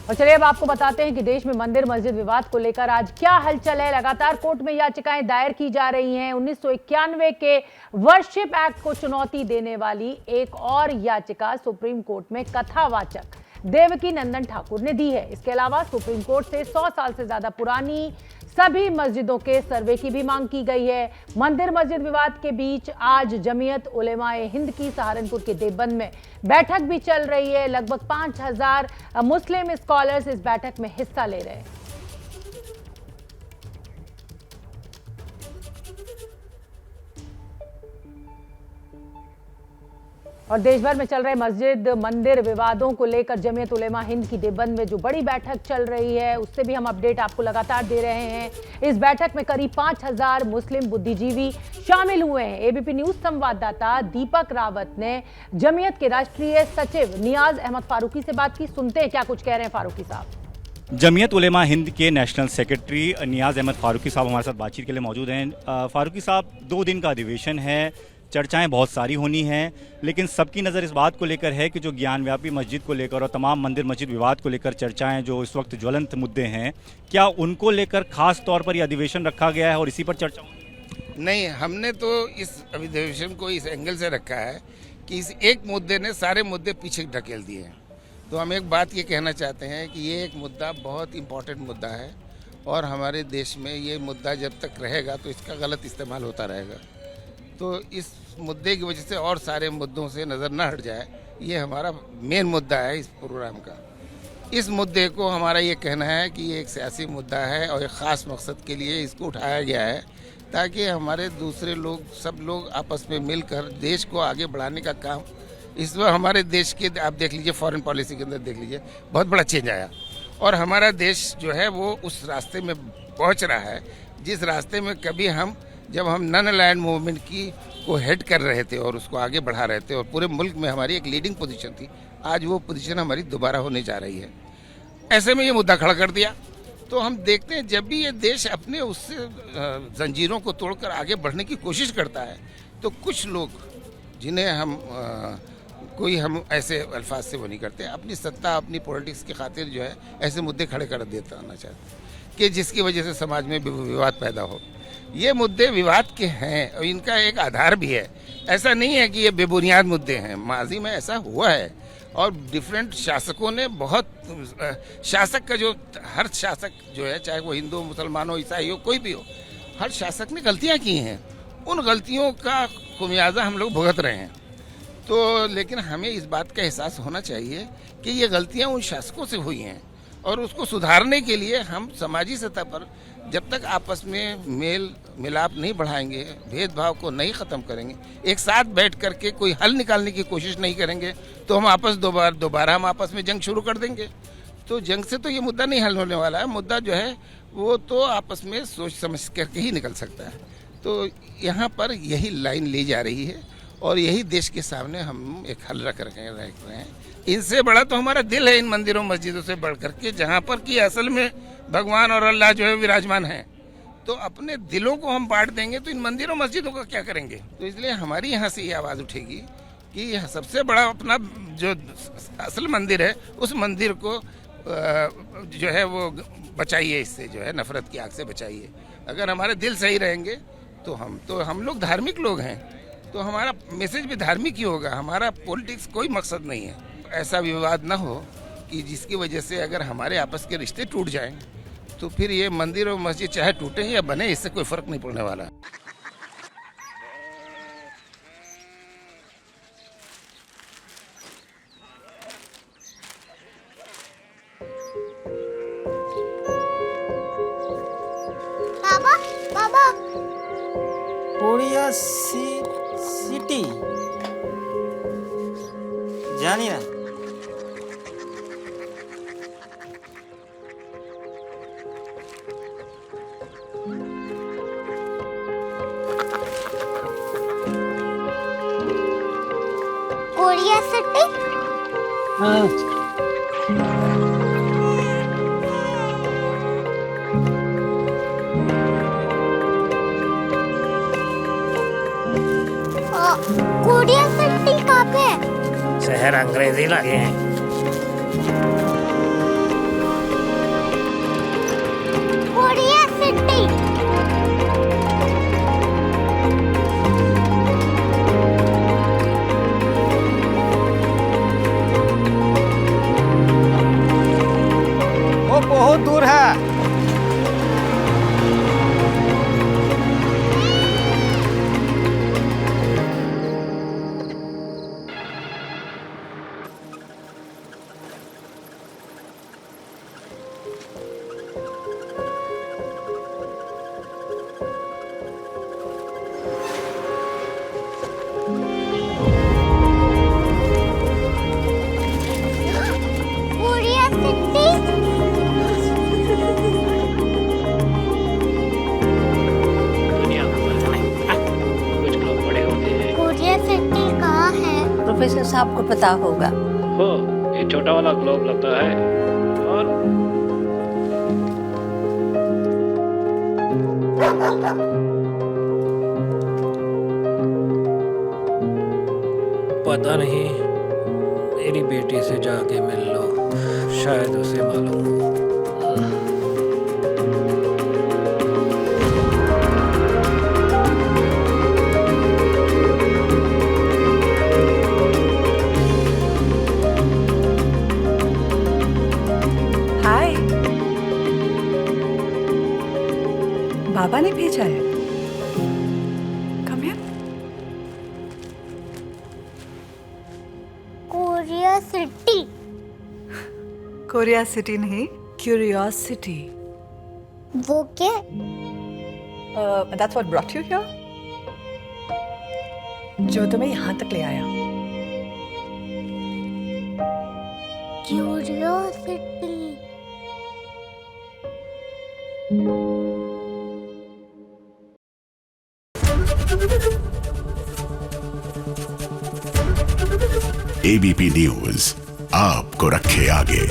और चलिए अब आपको बताते हैं कि देश में मंदिर मस्जिद विवाद को लेकर आज क्या हलचल है। लगातार कोर्ट में याचिकाएं दायर की जा रही हैं। 1991 के वर्शिप एक्ट को चुनौती देने वाली एक और याचिका सुप्रीम कोर्ट में कथावाचक देवकी नंदन ठाकुर ने दी है। इसके अलावा सुप्रीम कोर्ट से 100 साल से ज्यादा पुरानी सभी मस्जिदों के सर्वे की भी मांग की गई है। मंदिर मस्जिद विवाद के बीच आज जमीयत उलेमाए हिंद की सहारनपुर के देवबंद में बैठक भी चल रही है। लगभग 5000 मुस्लिम स्कॉलर्स इस बैठक में हिस्सा ले रहे हैं। और देश भर में चल रहे मस्जिद मंदिर विवादों को लेकर जमीयत उलेमा हिंद की देवबंद में जो बड़ी बैठक चल रही है उससे भी हम अपडेट आपको लगातार दे रहे हैं। इस बैठक में करीब 5000 मुस्लिम बुद्धिजीवी शामिल हुए हैं। एबीपी न्यूज संवाददाता दीपक रावत ने जमीयत के राष्ट्रीय सचिव नियाज अहमद फारूकी से बात की। सुनते हैं क्या कुछ कह रहे हैं फारूकी साहब। जमीयत उलेमा हिंद के नेशनल सेक्रेटरी नियाज अहमद फारूकी साहब हमारे साथ बातचीत के लिए मौजूद हैं। फारूकी साहब, 2 दिन का अधिवेशन है, चर्चाएं बहुत सारी होनी हैं, लेकिन सबकी नज़र इस बात को लेकर है कि जो ज्ञानव्यापी मस्जिद को लेकर और तमाम मंदिर मस्जिद विवाद को लेकर चर्चाएं जो इस वक्त ज्वलंत मुद्दे हैं, क्या उनको लेकर खास तौर पर यह अधिवेशन रखा गया है और इसी पर चर्चा होगी? नहीं, हमने तो इस अधिवेशन को इस एंगल से रखा है कि इस एक मुद्दे ने सारे मुद्दे पीछे ढकेल दिए हैं। तो हम एक बात ये कहना चाहते हैं कि ये एक मुद्दा बहुत इम्पोर्टेंट मुद्दा है और हमारे देश में ये मुद्दा जब तक रहेगा तो इसका गलत इस्तेमाल होता रहेगा। तो इस मुद्दे की वजह से और सारे मुद्दों से नज़र न हट जाए, ये हमारा मेन मुद्दा है इस प्रोग्राम का। इस मुद्दे को हमारा ये कहना है कि ये एक सियासी मुद्दा है और एक ख़ास मकसद के लिए इसको उठाया गया है ताकि हमारे दूसरे लोग सब लोग आपस में मिलकर देश को आगे बढ़ाने का काम। इस वक्त हमारे देश के आप देख लीजिए, फॉरेन पॉलिसी के अंदर देख लीजिए, बहुत बड़ा चेंज आया और हमारा देश जो है वो उस रास्ते में पहुंच रहा है जिस रास्ते में कभी हम जब हम नॉन अलायंस मूवमेंट को हेड कर रहे थे और उसको आगे बढ़ा रहे थे और पूरे मुल्क में हमारी एक लीडिंग पोजीशन थी, आज वो पोजीशन हमारी दोबारा होने जा रही है। ऐसे में ये मुद्दा खड़ा कर दिया। तो हम देखते हैं जब भी ये देश अपने उससे जंजीरों को तोड़कर आगे बढ़ने की कोशिश करता है तो कुछ लोग जिन्हें हम ऐसे अल्फाज से वो नहीं करते, अपनी सत्ता अपनी पॉलिटिक्स की खातिर जो है ऐसे मुद्दे खड़े कर देता आना चाहते हैं कि जिसकी वजह से समाज में विवाद पैदा हो। ये मुद्दे विवाद के हैं और इनका एक आधार भी है। ऐसा नहीं है कि ये बेबुनियाद मुद्दे हैं, माजी में ऐसा हुआ है और डिफरेंट शासकों ने बहुत शासक का जो हर शासक जो है, चाहे वो हिंदू मुसलमान हो ईसाई हो कोई भी हो, हर शासक ने गलतियां की हैं। उन गलतियों का खुमियाजा हम लोग भुगत रहे हैं। तो लेकिन हमें इस बात का एहसास होना चाहिए कि ये गलतियां उन शासकों से हुई हैं और उसको सुधारने के लिए हम समाजी सतह पर जब तक आपस में मेल मिलाप नहीं बढ़ाएंगे, भेदभाव को नहीं ख़त्म करेंगे, एक साथ बैठ करके कोई हल निकालने की कोशिश नहीं करेंगे तो हम दोबारा हम आपस में जंग शुरू कर देंगे। तो जंग से तो ये मुद्दा नहीं हल होने वाला है। मुद्दा जो है वो तो आपस में सोच समझ करके ही निकल सकता है। तो यहाँ पर यही लाइन ली जा रही है और यही देश के सामने हम एक हल रख रहे हैं। इनसे बड़ा तो हमारा दिल है, इन मंदिरों मस्जिदों से बढ़ करके, जहाँ पर कि असल में भगवान और अल्लाह जो है विराजमान है। तो अपने दिलों को हम बांट देंगे तो इन मंदिरों मस्जिदों का क्या करेंगे? तो इसलिए हमारी यहाँ से ये आवाज़ उठेगी कि सबसे बड़ा अपना जो असल मंदिर है उस मंदिर को जो है वो बचाइए, इससे जो है नफरत की आग से बचाइए। अगर हमारे दिल सही रहेंगे तो हम लोग धार्मिक लोग हैं, तो हमारा मैसेज भी धार्मिक ही होगा। हमारा पॉलिटिक्स कोई मकसद नहीं है। ऐसा विवाद ना हो कि जिसकी वजह से अगर हमारे आपस के रिश्ते टूट जाएं तो फिर ये मंदिर और मस्जिद चाहे टूटे या बने, इससे कोई फर्क नहीं पड़ने वाला। बाबा बाबा कोरिया सिटी জানি না। कोरिया सिटी कोरिया सिटी कहाँ पे है? शहर अंग्रेजी लगे हैं। वो बहुत दूर है। Korea city. दुनिया को कुछ लोग बड़े होते हैं। कोरिया सिटी कहाँ है? प्रोफेसर साहब को पता होगा। हो, ये छोटा वाला ग्लोब लगता है और पता नहीं, मेरी बेटी से जाके मिल लो, शायद उसे मालूम हो। हाय, बाबा ने भेजा है। Come here. Korea city. Korea city नहीं, क्यूरियोसिटी। वो क्या? That's what brought you here? जो तुम्हें यहाँ तक ले आया। क्यूरियोसिटी। एबीपी न्यूज आपको रखे आगे।